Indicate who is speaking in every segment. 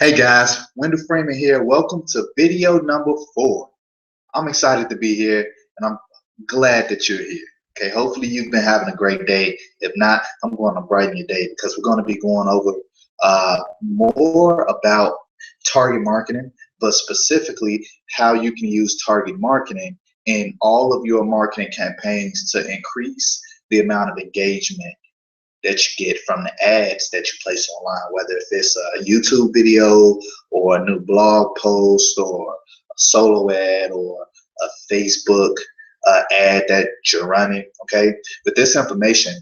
Speaker 1: Hey guys, Wendell Freeman here. Welcome to video number 4. I'm excited to be here and I'm glad that you're here. Okay, hopefully you've been having a great day. If not, I'm going to brighten your day because we're going to be going over more about target marketing, but specifically how you can use target marketing in all of your marketing campaigns to increase the amount of engagement that you get from the ads that you place online, whether if it's a YouTube video or a new blog post or a solo ad or a Facebook ad that you're running. Okay, with this information,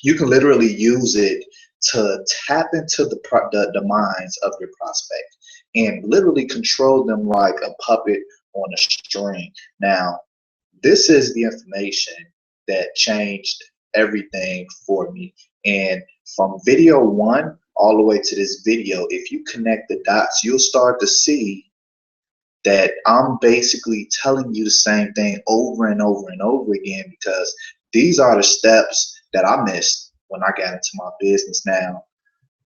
Speaker 1: you can literally use it to tap into the minds of your prospect and literally control them like a puppet on a string. Now, this is the information that changed everything for me. And from video 1 all the way to this video, if you connect the dots, you'll start to see that I'm basically telling you the same thing over and over and over again because these are the steps that I missed when I got into my business. Now,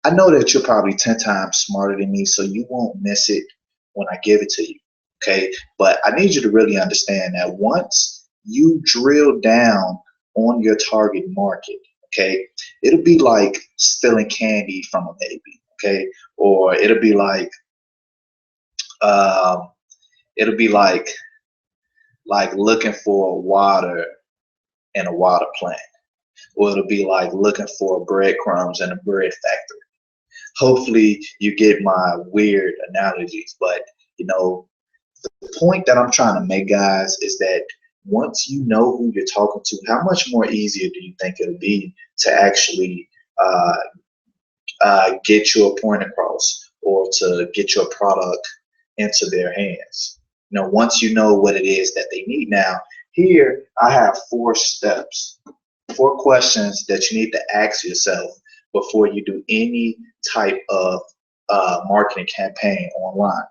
Speaker 1: I know that you're probably 10 times smarter than me, so you won't miss it when I give it to you. Okay, but I need you to really understand that once you drill down on your target market, okay, it'll be like stealing candy from a baby, okay, or um, it'll be like looking for water in a water plant, or it'll be like looking for breadcrumbs in a bread factory. Hopefully, you get my weird analogies, but you know, the point that I'm trying to make, guys, is that once you know who you're talking to, how much more easier do you think it'll be to actually uh, get your point across or to get your product into their hands? Once you know what it is that they need. Now, here I have 4 steps, 4 questions that you need to ask yourself before you do any type of marketing campaign online.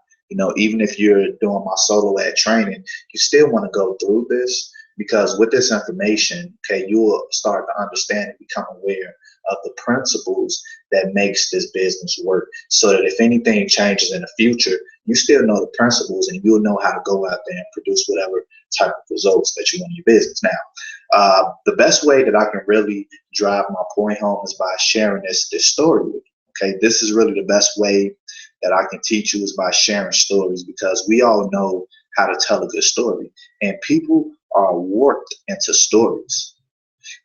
Speaker 1: Even if you're doing my solo ad training, you still want to go through this because with this information, okay, you will start to understand and become aware of the principles that makes this business work so that if anything changes in the future, you still know the principles and you'll know how to go out there and produce whatever type of results that you want in your business. Now, the best way that I can really drive my point home is by sharing this story with you. Okay, this is really the best way that I can teach you is by sharing stories because we all know how to tell a good story, and people are warped into stories.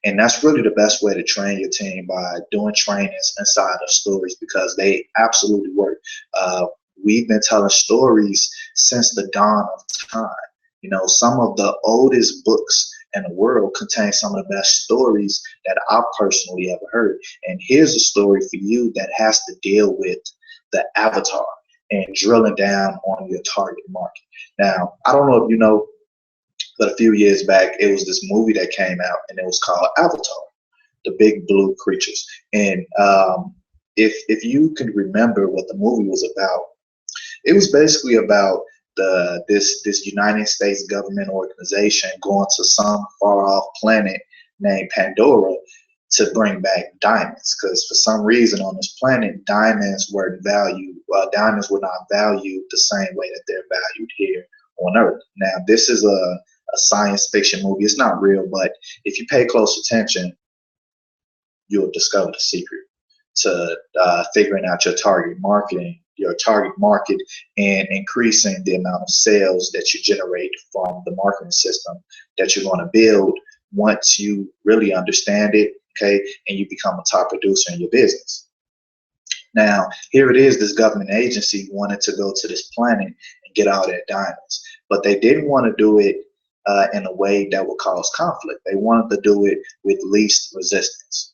Speaker 1: And that's really the best way to train your team by doing trainings inside of stories because they absolutely work. We've been telling stories since the dawn of time. Some of the oldest books in the world contain some of the best stories that I've personally ever heard. And here's a story for you that has to deal with the avatar and drilling down on your target market. Now, I don't know if you know, but a few years back, it was this movie that came out, and it was called Avatar, the Big Blue Creatures. And if you can remember what the movie was about, it was basically about this United States government organization going to some far off planet named Pandora to bring back diamonds, because for some reason on this planet diamonds weren't valued. Diamonds were not valued the same way that they're valued here on Earth. Now, this is a science fiction movie. It's not real, but if you pay close attention, you'll discover the secret to figuring out your target market, and increasing the amount of sales that you generate from the marketing system that you're going to build once you really understand it, okay, and you become a top producer in your business. Now, here it is, this government agency wanted to go to this planet and get all their diamonds, but they didn't want to do it in a way that would cause conflict. They wanted to do it with least resistance.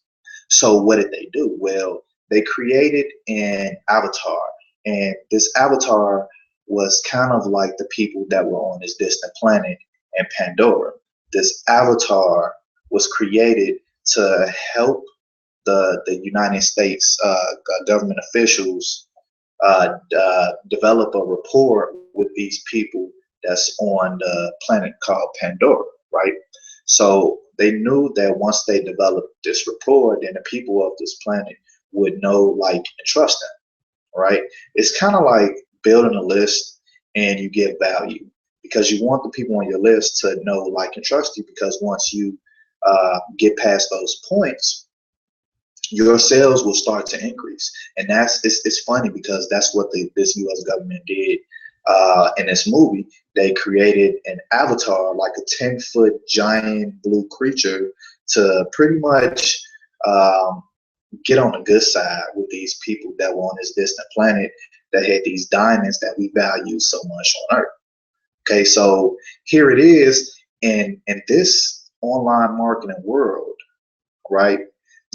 Speaker 1: So what did they do? Well, they created an avatar, and this avatar was kind of like the people that were on this distant planet in Pandora. This avatar was created to help the United States government officials develop a rapport with these people that's on the planet called Pandora, right? So they knew that once they developed this rapport, then the people of this planet would know, like, and trust them. right? It's kind of like building a list and you give value because you want the people on your list to know, like, and trust you. Because once you get past those points, your sales will start to increase. And it's funny because that's what this U.S. government did in this movie. They created an avatar, like a 10-foot giant blue creature, to pretty much get on the good side with these people that were on this distant planet that had these diamonds that we value so much on Earth. Okay, so here it is in this online marketing world, right?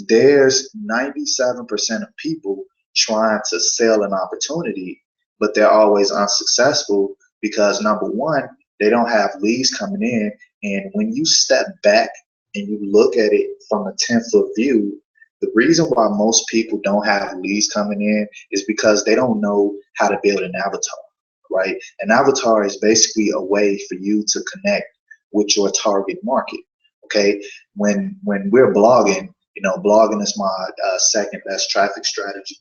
Speaker 1: There's 97% of people trying to sell an opportunity, but they're always unsuccessful because, number one, they don't have leads coming in. And when you step back and you look at it from a 10-foot view, the reason why most people don't have leads coming in is because they don't know how to build an avatar, right? An avatar is basically a way for you to connect with your target market. Okay, when we're blogging, blogging is my second best traffic strategy.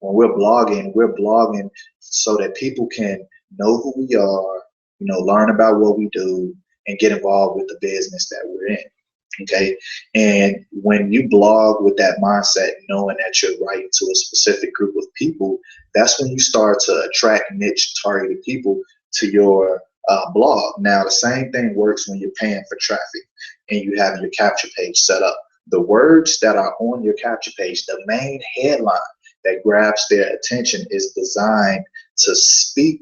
Speaker 1: When we're blogging so that people can know who we are, learn about what we do, and get involved with the business that we're in. Okay, and when you blog with that mindset, knowing that you're writing to a specific group of people, that's when you start to attract niche targeted people to your blog. Now, the same thing works when you're paying for traffic and you have your capture page set up. The words that are on your capture page, the main headline that grabs their attention, is designed to speak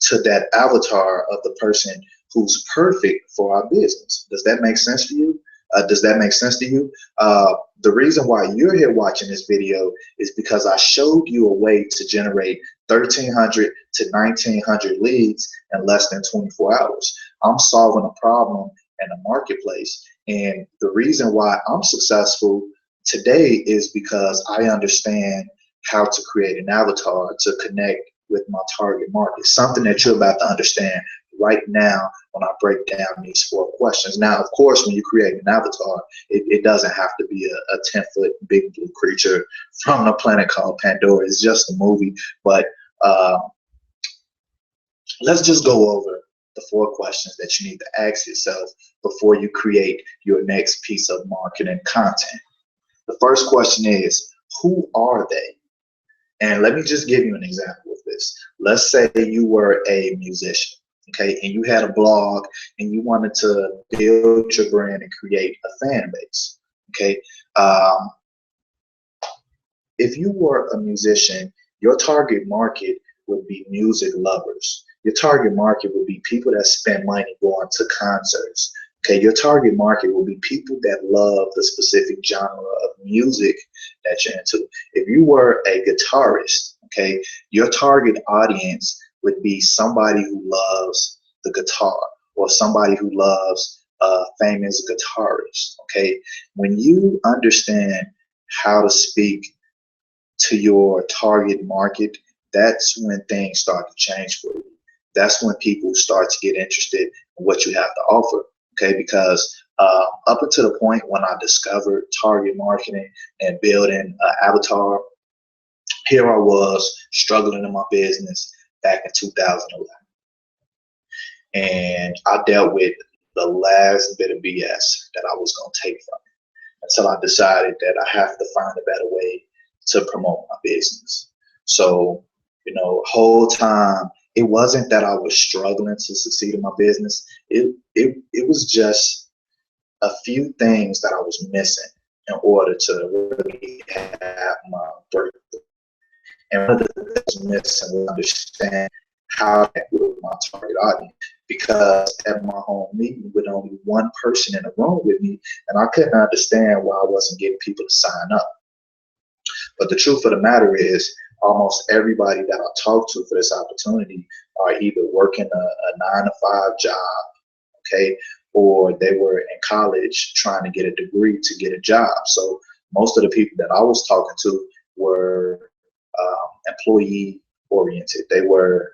Speaker 1: to that avatar of the person who's perfect for our business. Does that make sense for you? Does that make sense to you? The reason why you're here watching this video is because I showed you a way to generate 1,300 to 1,900 leads in less than 24 hours. I'm solving a problem in the marketplace. And the reason why I'm successful today is because I understand how to create an avatar to connect with my target market, something that you're about to understand right now when I break down these 4 questions. Now, of course, when you create an avatar, it doesn't have to be a 10-foot big blue creature from a planet called Pandora. It's just a movie. But let's just go over the 4 questions that you need to ask yourself before you create your next piece of marketing content. The first question is, who are they? And let me just give you an example of this. Let's say you were a musician, okay, and you had a blog and you wanted to build your brand and create a fan base, okay? If you were a musician, your target market would be music lovers. Your target market would be people that spend money going to concerts. Okay, your target market will be people that love the specific genre of music that you're into. If you were a guitarist, okay, your target audience would be somebody who loves the guitar or somebody who loves a famous guitarist. Okay, when you understand how to speak to your target market, that's when things start to change for you. That's when people start to get interested in what you have to offer. Okay, because up until the point when I discovered target marketing and building an avatar, here I was struggling in my business back in 2011. And I dealt with the last bit of BS that I was going to take from it until I decided that I have to find a better way to promote my business. So, whole time, it wasn't that I was struggling to succeed in my business. It was just a few things that I was missing in order to really have my breakthrough. And one of the things I was missing was understand how to connect with my target audience. Because at my home meeting with only one person in the room with me, and I couldn't understand why I wasn't getting people to sign up. But the truth of the matter is, almost everybody that I talk to for this opportunity are either working a 9-to-5 job, okay, or they were in college trying to get a degree to get a job. So most of the people that I was talking to were employee oriented. They were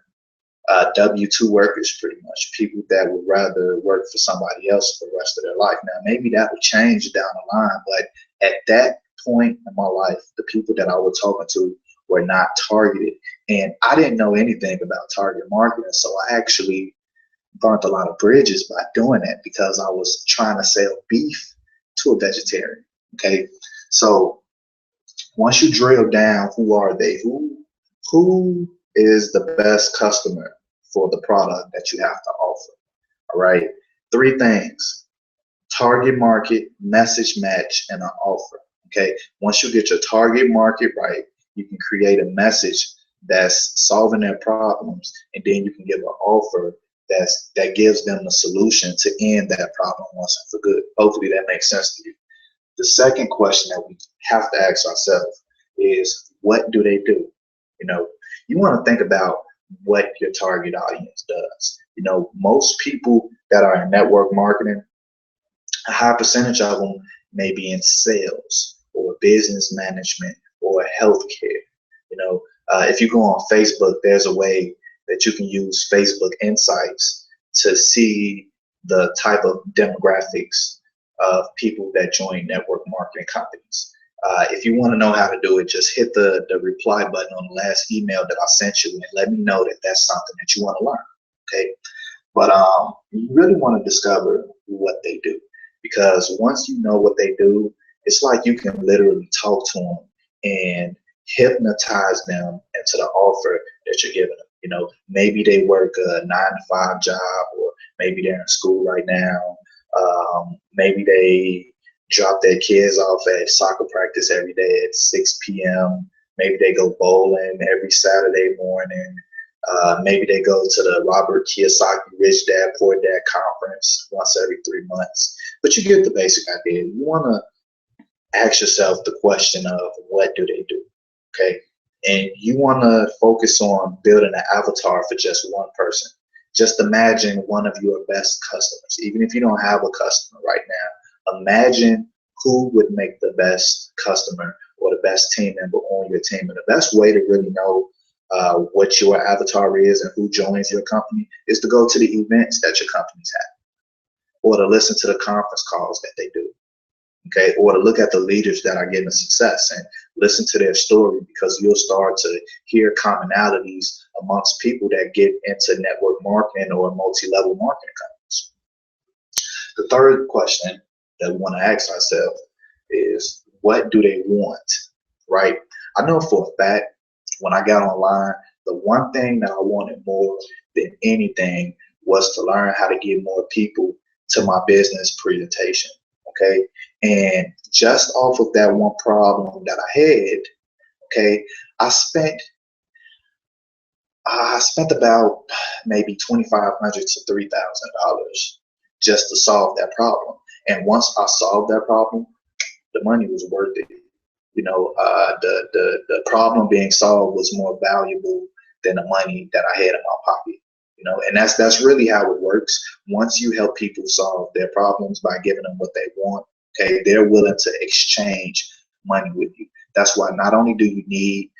Speaker 1: W-2 workers, pretty much, people that would rather work for somebody else for the rest of their life. Now, maybe that would change down the line, but at that point in my life, the people that I was talking to were not targeted. And I didn't know anything about target marketing, so I actually burnt a lot of bridges by doing that because I was trying to sell beef to a vegetarian. Okay, so once you drill down, who are they? Who is the best customer for the product that you have to offer? All right, three things: target market, message match, and an offer. Okay, once you get your target market right, you can create a message that's solving their problems, and then you can give an offer that gives them the solution to end that problem once and for good. Hopefully that makes sense to you. The second question that we have to ask ourselves is, what do they do? You know, you want to think about what your target audience does. You know, most people that are in network marketing, a high percentage of them may be in sales or business management or healthcare. You know, if you go on Facebook, there's a way that you can use Facebook Insights to see the type of demographics of people that join network marketing companies. If you want to know how to do it, just hit the reply button on the last email that I sent you and let me know that that's something that you want to learn. Okay, but you really want to discover what they do, because once you know what they do, it's like you can literally talk to them and hypnotize them into the offer that you're giving them. You know, maybe they work a 9-to-5 job, or maybe they're in school right now. Maybe they drop their kids off at soccer practice every day at 6 p.m. Maybe they go bowling every Saturday morning. Maybe they go to the Robert Kiyosaki Rich Dad Poor Dad conference once every 3 months. But you get the basic idea. You want to ask yourself the question of, what do they do? Okay, and you want to focus on building an avatar for just one person. Just imagine one of your best customers. Even if you don't have a customer right now, imagine who would make the best customer or the best team member on your team. And the best way to really know what your avatar is and who joins your company is to go to the events that your companies have, or to listen to the conference calls that they do. Okay, or to look at the leaders that are getting success and listen to their story, because you'll start to hear commonalities amongst people that get into network marketing or multi-level marketing companies. The third question that we want to ask ourselves is, what do they want, right? I know for a fact, when I got online, the one thing that I wanted more than anything was to learn how to get more people to my business presentation. Okay, and just off of that one problem that I had, okay, I spent about maybe $2,500 to $3,000 just to solve that problem. And once I solved that problem, the money was worth it. You know, the problem being solved was more valuable than the money that I had in my pocket. You know, and that's really how it works. Once you help people solve their problems by giving them what they want, okay, they're willing to exchange money with you. That's why not only do you need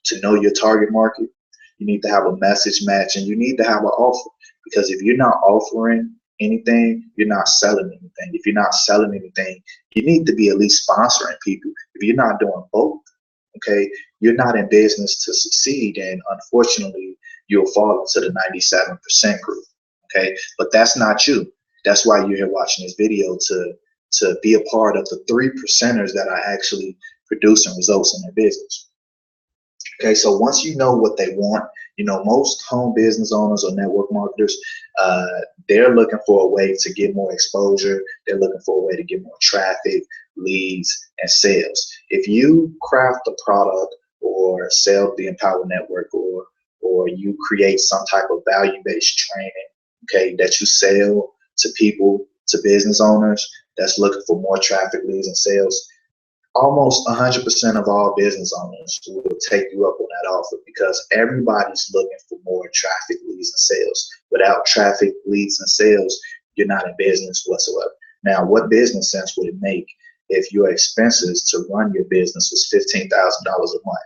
Speaker 1: to know your target market, you need to have a message match, and you need to have an offer. Because if you're not offering anything, you're not selling anything. If you're not selling anything, you need to be at least sponsoring people. If you're not doing both, okay, you're not in business to succeed, and unfortunately, you'll fall into the 97% group. Okay, but that's not you. That's why you're here watching this video, to be a part of the 3%ers that are actually producing results in their business. Okay, so once you know what they want, you know, most home business owners or network marketers, they're looking for a way to get more exposure. They're looking for a way to get more traffic, leads, and sales. If you craft a product or sell the Empower Network, or you create some type of value-based training, okay, that you sell to people, to business owners that's looking for more traffic, leads, and sales, almost 100% of all business owners will take you up on that offer, because everybody's looking for more traffic, leads, and sales. Without traffic, leads, and sales, you're not in business whatsoever. Now, what business sense would it make if your expenses to run your business was $15,000 a month,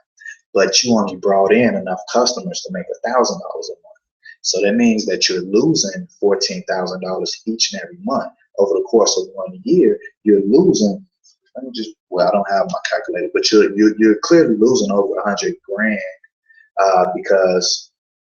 Speaker 1: but you only brought in enough customers to make $1,000 a month? So that means that you're losing $14,000 each and every month. Over the course of 1 year, you're losing let me just, well, I don't have my calculator, but you're clearly losing over 100 grand because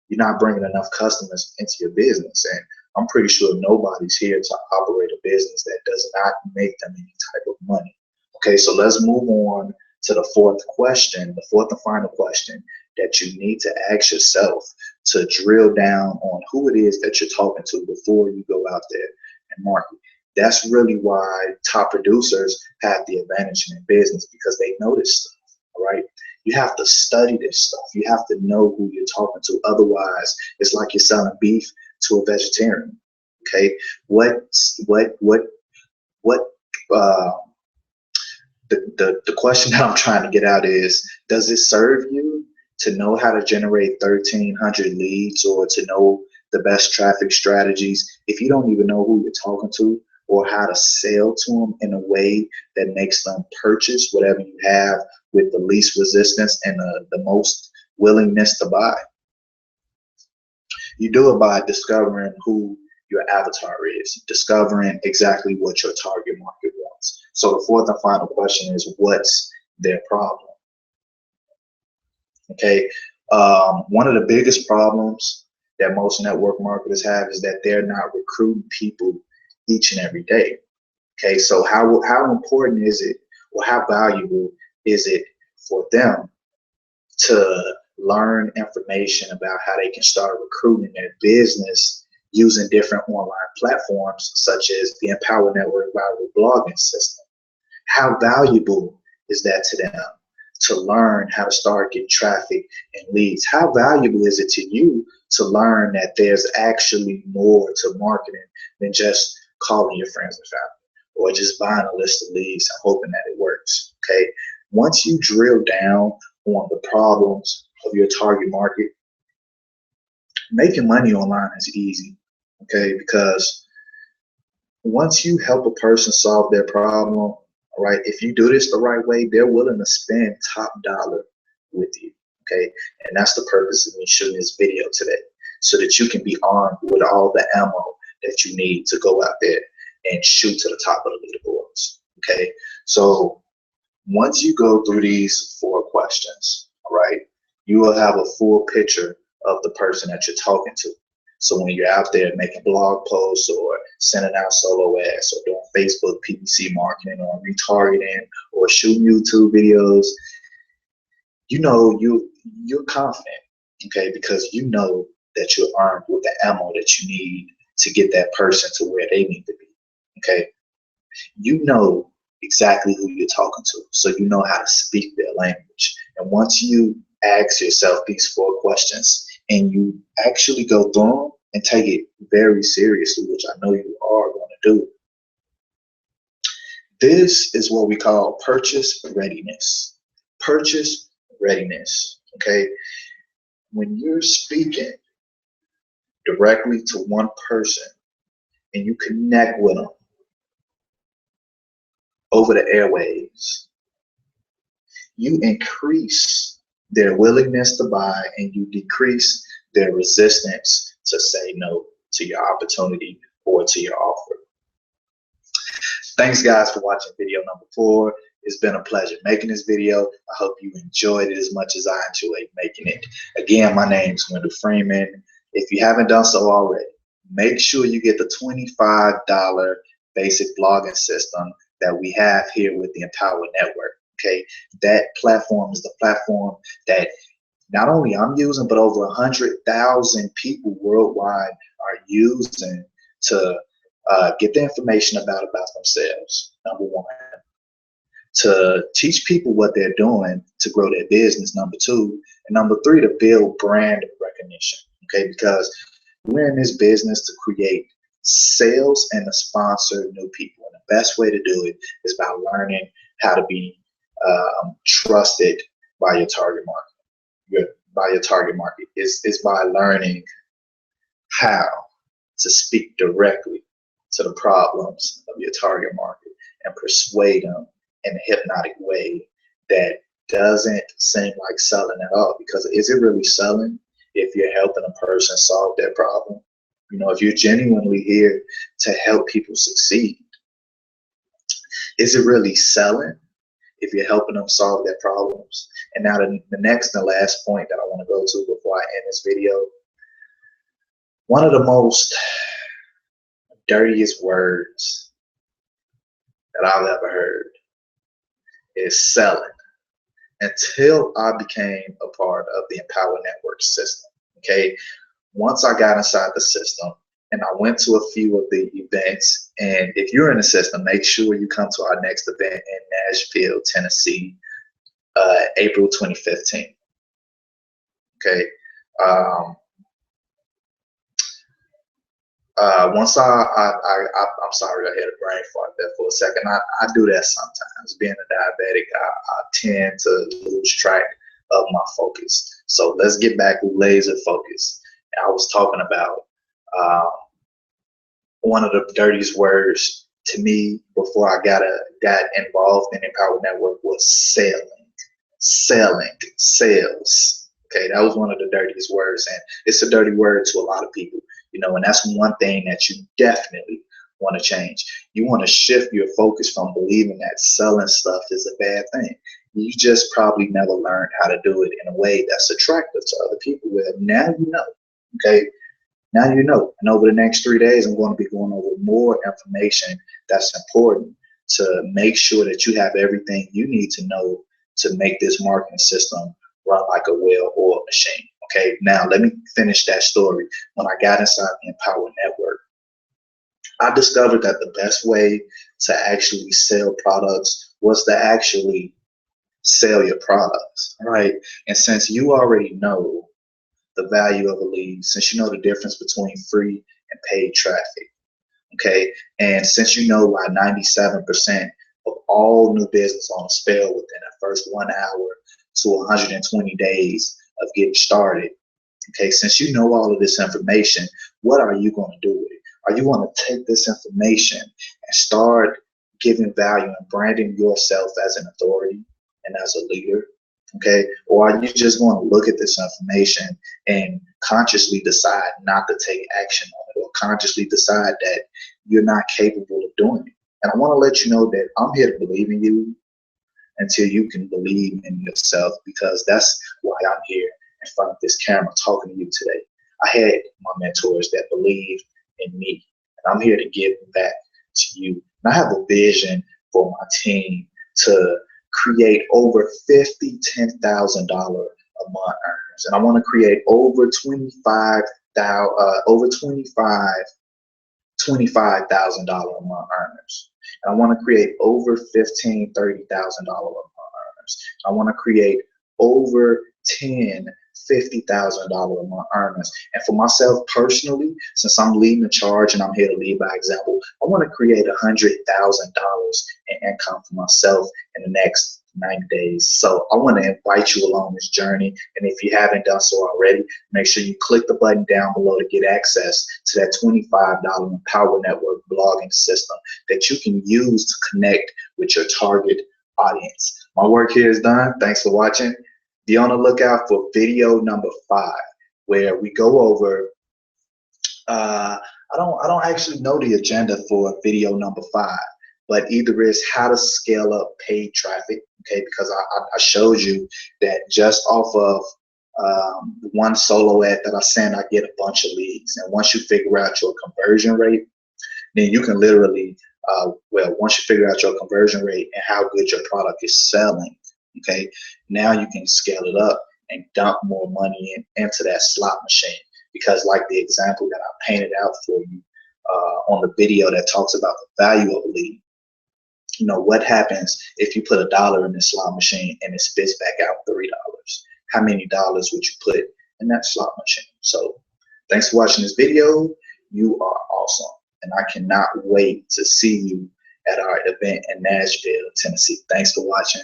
Speaker 1: you're not bringing enough customers into your business. And I'm pretty sure nobody's here to operate a business that does not make them any type of money. Okay, so let's move on to the fourth question, the fourth and final question that you need to ask yourself to drill down on who it is that you're talking to before you go out there and market. That's really why top producers have the advantage in business, because they know this stuff, all right? You have to study this stuff. You have to know who you're talking to. Otherwise, it's like you're selling beef to a vegetarian. Okay, uh, the question that I'm trying to get out is, does it serve you to know how to generate 1,300 leads or to know the best traffic strategies if you don't even know who you're talking to, or how to sell to them in a way that makes them purchase whatever you have with the least resistance and the most willingness to buy? You do it by discovering who your avatar is, discovering exactly what your target market wants. So the fourth and final question is, what's their problem? Okay, one of the biggest problems that most network marketers have is that they're not recruiting people each and every day. Okay, so how important is it, or how valuable is it for them to learn information about how they can start recruiting their business using different online platforms such as the Empower Network viral blogging system? How valuable is that to them to learn how to start getting traffic and leads? How valuable is it to you to learn that there's actually more to marketing than just calling your friends and family or just buying a list of leads and hoping that it works? Okay, once you drill down on the problems of your target market, making money online is easy. Okay, because once you help a person solve their problem, right, if you do this the right way, they're willing to spend top dollar with you. Okay, and that's the purpose of me shooting this video today, so that you can be armed with all the ammo that you need to go out there and shoot to the top of the leaderboards. Okay, so once you go through these 4 questions, all right, you will have a full picture of the person that you're talking to. So when you're out there making blog posts or sending out solo ads or doing Facebook PPC marketing or retargeting or shooting YouTube videos, you know you're confident, okay, because you know that you're armed with the ammo that you need to get that person to where they need to be. Okay, you know exactly who you're talking to, so you know how to speak their language. And once you ask yourself these 4 questions and you actually go through them and take it very seriously, which I know you are going to do, this is what we call purchase readiness. Purchase readiness. Okay, when you're speaking directly to one person and you connect with them over the airwaves, you increase their willingness to buy and you decrease their resistance to say no to your opportunity or to your offer. Thanks guys for watching video number 4. It's been a pleasure making this video. I hope you enjoyed it as much as I enjoyed making it. Again, my name is Wendell Freeman. If you haven't done so already, make sure you get the $25 basic blogging system that we have here with the Empower Network. Okay, that platform is the platform that not only I'm using, but over 100,000 people worldwide are using to get the information about themselves, number 1. To teach people what they're doing to grow their business, number 2. And number 3, to build brand recognition. Okay, because we're in this business to create sales and to sponsor new people. And the best way to do it is by learning how to be trusted by your target market. By your target market is by learning how to speak directly to the problems of your target market and persuade them in a hypnotic way that doesn't seem like selling at all. Because is it really selling if you're helping a person solve their problem? You know, if you're genuinely here to help people succeed, Is it really selling if you're helping them solve their problems? And now the next and the last point that I want to go to before I end this video, one of the most dirtiest words that I've ever heard is selling. Until I became a part of the Empower Network system, okay? Once I got inside the system and I went to a few of the events, and if you're in the system, make sure you come to our next event in Nashville, Tennessee, April 2015, okay? Once I'm sorry, I had a brain fart there for a second. I do that sometimes. Being a diabetic, I tend to lose track of my focus. So let's get back with laser focus. And I was talking about one of the dirtiest words to me before I got involved in Empower Network was selling, sales. Okay, that was one of the dirtiest words, and it's a dirty word to a lot of people. You know, and that's one thing that you definitely want to change. You want to shift your focus from believing that selling stuff is a bad thing. You just probably never learned how to do it in a way that's attractive to other people. Well, now you know, okay? Now you know. And over the next 3 days, I'm going to be going over more information that's important to make sure that you have everything you need to know to make this marketing system run like a well-oiled machine. Okay, now let me finish that story. When I got inside the Empower Network, I discovered that the best way to actually sell products was to actually sell your products, right? And since you already know the value of a lead, since you know the difference between free and paid traffic, okay, and since you know why 97% of all new business owners fail within the first 1 hour to 120 days of getting started, okay, since you know all of this information, what are you going to do with it? Are you going to take this information and start giving value and branding yourself as an authority and as a leader, okay? Or are you just going to look at this information and consciously decide not to take action on it, or consciously decide that you're not capable of doing it? And I want to let you know that I'm here to believe in you until you can believe in yourself, because that's why I'm here in front of this camera talking to you today. I had my mentors that believed in me, and I'm here to give back to you. And I have a vision for my team to create over $50,000, $10,000 a month earners, and I want to create over $25,000 $25,000 a month earners. And I want to create over $15,000, $30,000 a month earners. I want to create over $10,000, $50,000 a month earners. And for myself personally, since I'm leading the charge and I'm here to lead by example, I want to create $100,000 in income for myself in the next 90 days. So I want to invite you along this journey. And if you haven't done so already, make sure you click the button down below to get access to that $25 Empower Network blogging system that you can use to connect with your target audience. My work here is done. Thanks for watching. Be on the lookout for video number 5, where we go over, I don't actually know the agenda for video number 5, but either is how to scale up paid traffic, okay? Because I showed you that just off of one solo ad that I send, I get a bunch of leads. And once you figure out your conversion rate, then you can literally, once you figure out your conversion rate and how good your product is selling, okay, now you can scale it up and dump more money into that slot machine. Because like the example that I painted out for you on the video that talks about the value of a lead, you know, what happens if you put $1 in this slot machine and it spits back out $3? How many dollars would you put in that slot machine? So thanks for watching this video. You are awesome. And I cannot wait to see you at our event in Nashville, Tennessee. Thanks for watching.